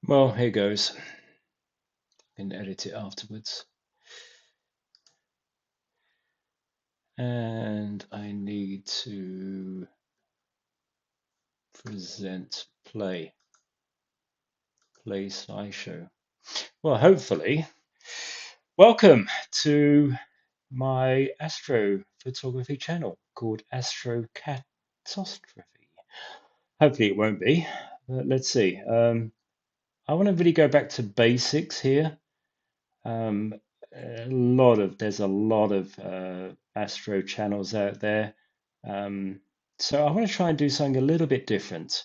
Well, here goes. Can edit it afterwards. And I need to present play slideshow. Well, hopefully, welcome to my astrophotography channel called Astrocatastrophe. Hopefully it won't be, but let's see. I want to really go back to basics here. Um, there's a lot of Astro channels out there. Um, so I want to try and do something a little bit different,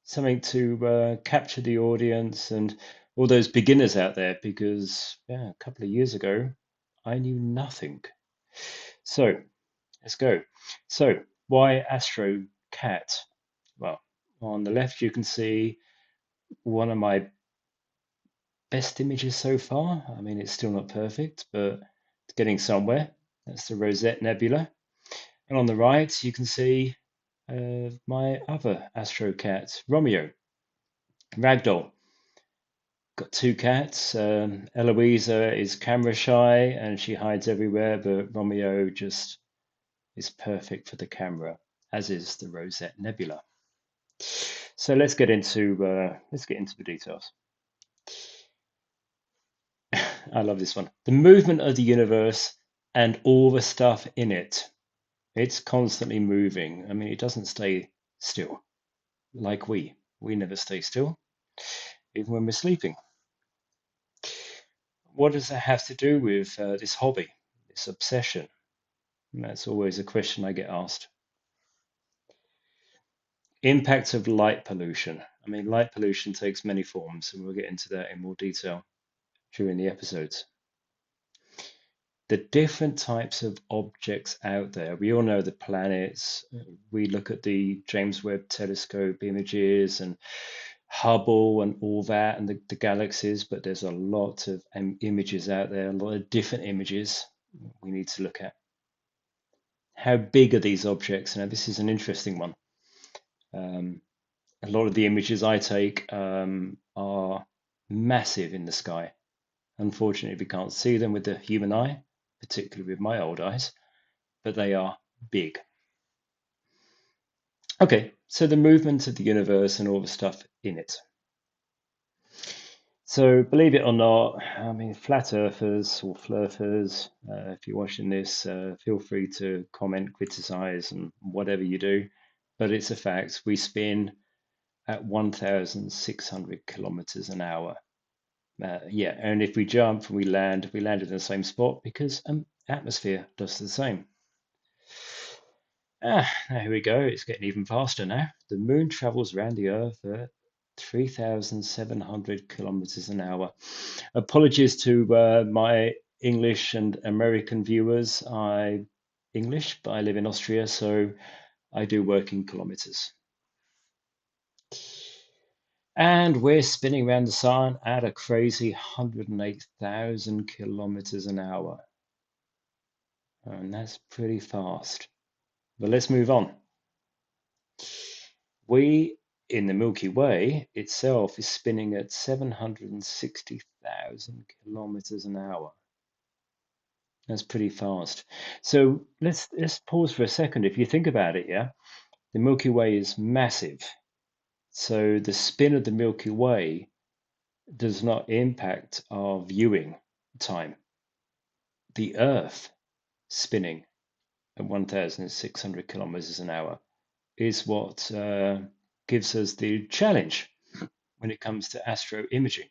something to capture the audience and all those beginners out there, because yeah, a couple of years ago, I knew nothing. So let's go. So why Astro Cat? Well, on the left you can see one of my best images so far. I mean, it's still not perfect, but it's getting somewhere. That's the Rosette Nebula. And on the right, you can see my other Astro cat, Romeo, Ragdoll. Got two cats. Eloisa is camera shy and she hides everywhere, but Romeo just is perfect for the camera, as is the Rosette Nebula. So let's get into the details. I love this one. The movement of the universe and all the stuff in it. It's constantly moving. I mean, it doesn't stay still like we. We never stay still, even when we're sleeping. What does that have to do with this hobby, this obsession? And that's always a question I get asked. Impact of light pollution. I mean, light pollution takes many forms, and we'll get into that in more detail during the episodes. The different types of objects out there. We all know the planets. We look at the James Webb Telescope images and Hubble and all that, and the galaxies, but there's a lot of images out there, a lot of different images we need to look at. How big are these objects? Now, this is an interesting one. Um, a lot of the images I take are massive in the sky. Unfortunately, we can't see them with the human eye, particularly with my old eyes, but they are big. Okay, so the movement of the universe and all the stuff in it. So, believe it or not, I mean, flat earthers or flurfers, if you're watching this, feel free to comment, criticize, and whatever you do. But it's a fact. We spin at 1,600 kilometers an hour. Yeah, and if we jump and we land in the same spot because atmosphere does the same. Now here we go. It's getting even faster now. The moon travels around the Earth at 3,700 kilometers an hour. Apologies to my English and American viewers. I English, but I live in Austria, so I do work in kilometers. And we're spinning around the sun at a crazy 108,000 kilometers an hour. And that's pretty fast. But let's move on. We in the Milky Way itself is spinning at 760,000 kilometers an hour. That's pretty fast. So let's pause for a second. If you think about it, yeah, the Milky Way is massive. So the spin of the Milky Way does not impact our viewing time. The Earth spinning at 1,600 kilometers an hour is what gives us the challenge when it comes to astro imaging.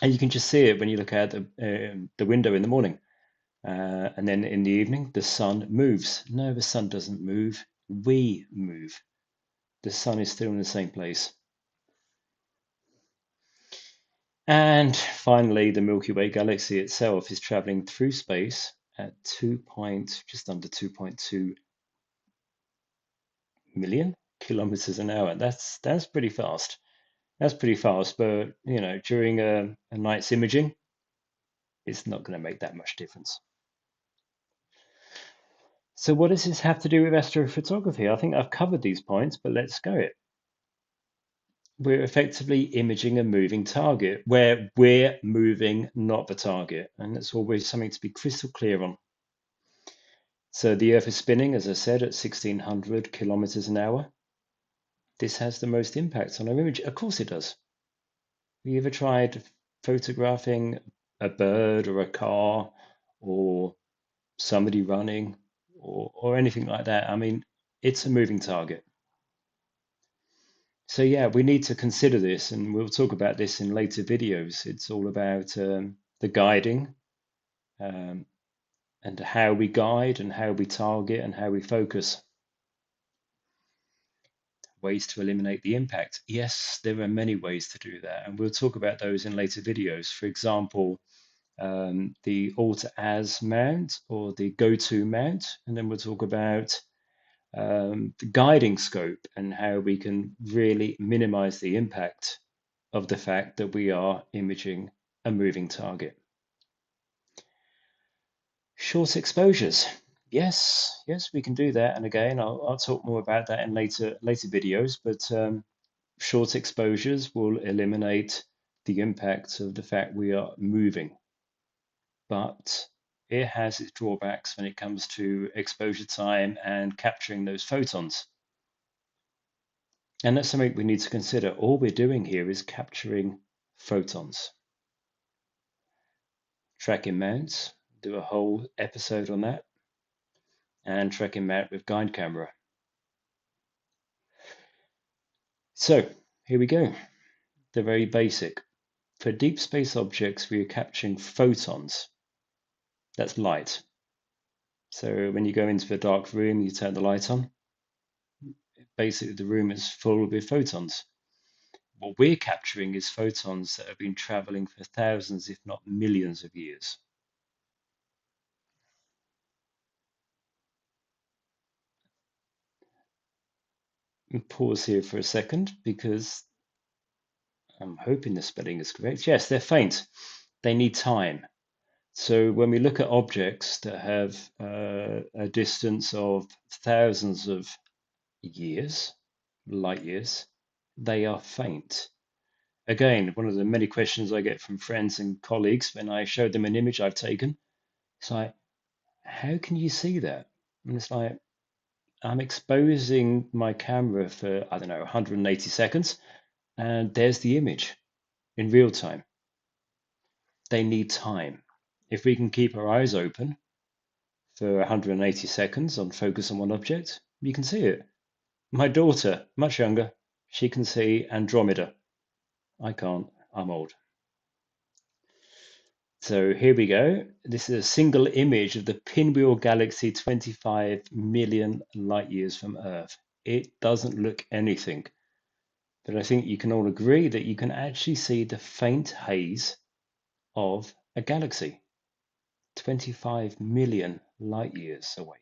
And you can just see it when you look out the window in the morning. And then in the evening, the sun moves. No, the sun doesn't move. We move. The sun is still in the same place. And finally, the Milky Way galaxy itself is traveling through space at just under 2.2 million kilometers an hour. That's pretty fast. That's pretty fast, but during a night's imaging, it's not going to make that much difference. So what does this have to do with astrophotography? I think I've covered these points, but let's go it. we're effectively imaging a moving target where we're moving, not the target. And that's always something to be crystal clear on. So the Earth is spinning, as I said, at 1600 kilometers an hour. This has the most impact on our image. Of course it does. Have you ever tried photographing a bird or a car or somebody running or anything like that? I mean, it's a moving target. So yeah, we need to consider this, and we'll talk about this in later videos. It's all about the guiding um, and how we guide and how we target and how we focus. Ways to eliminate the impact. Yes, there are many ways to do that, and we'll talk about those in later videos. For example, the Alt-As mount or the go-to mount, and then we'll talk about the guiding scope and how we can really minimize the impact of the fact that we are imaging a moving target. Short exposures. Yes, we can do that. And again, I'll talk more about that in later videos, but short exposures will eliminate the impact of the fact we are moving. But it has its drawbacks when it comes to exposure time and capturing those photons. And that's something we need to consider. All we're doing here is capturing photons. Tracking mounts, do a whole episode on that, and tracking mount with guide camera. So here we go. The very basic. For deep space objects, we are capturing photons. That's light. So when you go into a dark room, you turn the light on. Basically, the room is full with photons. What we're capturing is photons that have been traveling for thousands, if not millions of years. And pause here for a second because I'm hoping the spelling is correct. Yes, they're faint. They need time. So when we look at objects that have a distance of thousands of years, light years, they are faint. Again, one of the many questions I get from friends and colleagues when I show them an image I've taken, it's like, how can you see that? And it's like, I'm exposing my camera for, I don't know, 180 seconds, and there's the image in real time. They need time. If we can keep our eyes open for 180 seconds on focus on one object, you can see it. My daughter, much younger, she can see Andromeda. I can't, I'm old. So here we go. This is a single image of the Pinwheel Galaxy 25 million light years from Earth. It doesn't look anything, but I think you can all agree that you can actually see the faint haze of a galaxy 25 million light years away.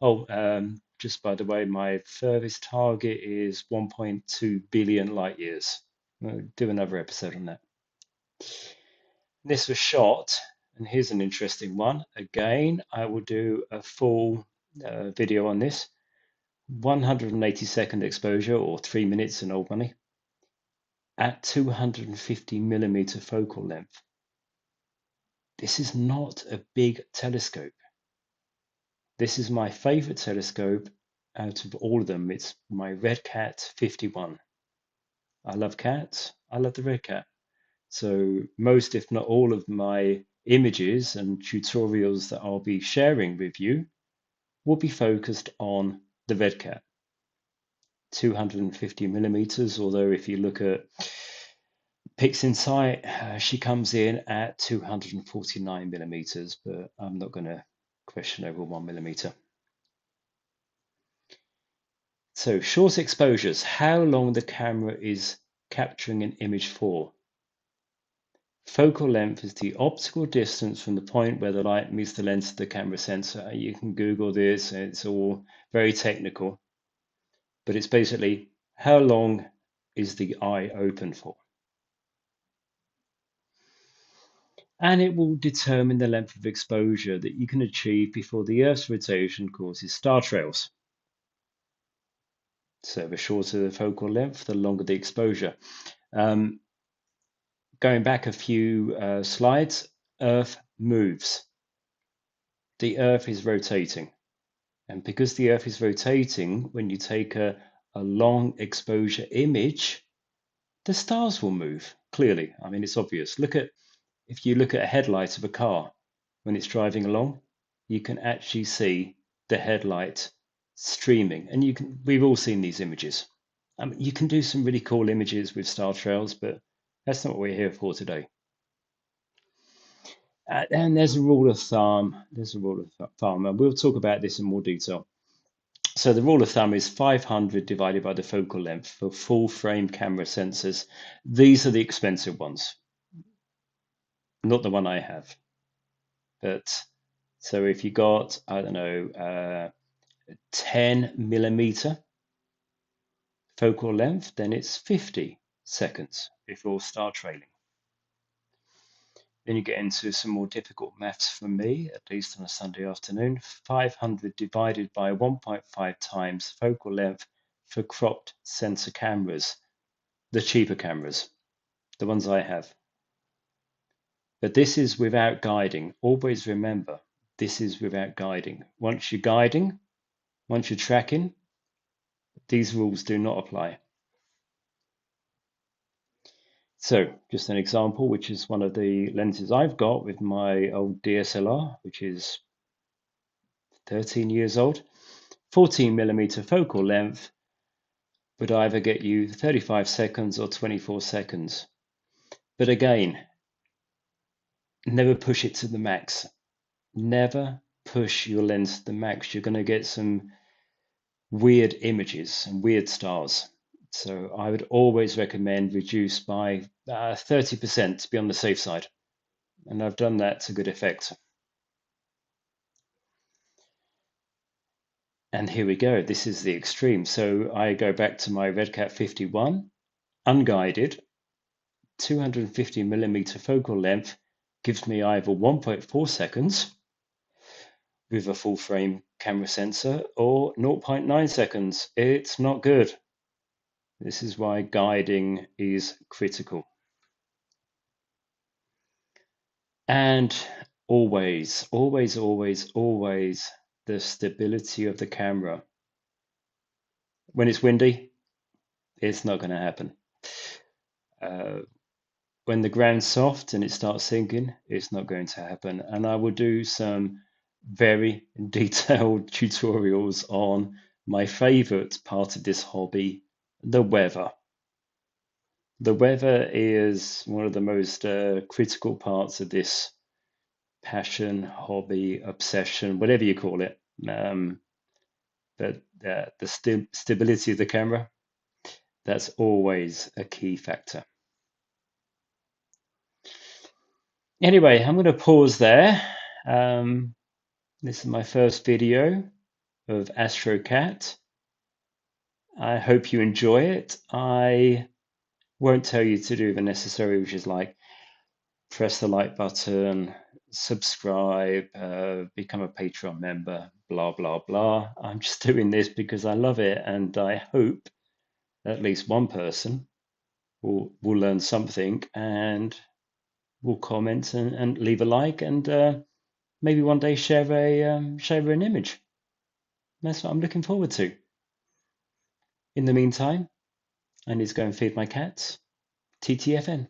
Oh, just by the way, my furthest target is 1.2 billion light years. We'll do another episode on that. This was shot, and here's an interesting one. Again, I will do a full video on this. 180-second exposure, or 3 minutes in old money, at 250 millimeter focal length. This is not a big telescope. This is my favorite telescope out of all of them. It's my Red Cat 51. I love cats. I love the Red Cat. So most, if not all, of my images and tutorials that I'll be sharing with you will be focused on the Red Cat. 250 millimeters, although if you look at PixInsight, she comes in at 249 millimeters, but I'm not going to question over 1 millimeter. So short exposures, how long the camera is capturing an image for. Focal length is the optical distance from the point where the light meets the lens of the camera sensor. You can Google this, it's all very technical, but it's basically how long is the eye open for. And it will determine the length of exposure that you can achieve before the Earth's rotation causes star trails. So the shorter the focal length, the longer the exposure. Um, Going back a few slides, Earth moves. The Earth is rotating. And because the Earth is rotating, when you take a long exposure image, the stars will move, clearly. I mean, it's obvious. If you look at a headlight of a car when it's driving along, you can actually see the headlight streaming. And we've all seen these images. You can do some really cool images with star trails, but that's not what we're here for today. And there's a rule of thumb. There's a rule of thumb, and we'll talk about this in more detail. So the rule of thumb is 500 divided by the focal length for full frame camera sensors. These are the expensive ones, not the one I have. But so if you got, I don't know, 10 millimeter focal length, then it's 50 seconds before star trailing. Then you get into some more difficult maths for me, at least on a Sunday afternoon. 500 divided by 1.5 times focal length for cropped sensor cameras, the cheaper cameras, the ones I have. But this is without guiding. Always remember, this is without guiding. Once you're guiding, once you're tracking, these rules do not apply. So just an example, which is one of the lenses I've got with my old DSLR, which is 13 years old. 14 millimeter focal length would either get you 35 seconds or 24 seconds. But again, never push it to the max. Never push your lens to the max. You're going to get some weird images and weird stars. So I would always recommend reduce by 30% to be on the safe side. And I've done that to good effect. And here we go. This is the extreme. So I go back to my Redcat 51, unguided, 250 millimeter focal length gives me either 1.4 seconds with a full frame camera sensor or 0.9 seconds. It's not good. This is why guiding is critical. And always, always, always, always the stability of the camera. When it's windy, it's not going to happen. When the ground's soft and it starts sinking, it's not going to happen. And I will do some very detailed tutorials on my favorite part of this hobby, the weather. The weather is one of the most critical parts of this passion, hobby, obsession, whatever you call it. But the stability of the camera, that's always a key factor. Anyway, I'm going to pause there. This is my first video of AstroCat. I hope you enjoy it. I won't tell you to do the necessary, which is like press the like button, subscribe, become a Patreon member, blah, blah, blah. I'm just doing this because I love it, and I hope at least one person will learn something and will comment and leave a like and maybe one day share an image. That's what I'm looking forward to. In the meantime, I need to go and feed my cats. TTFN.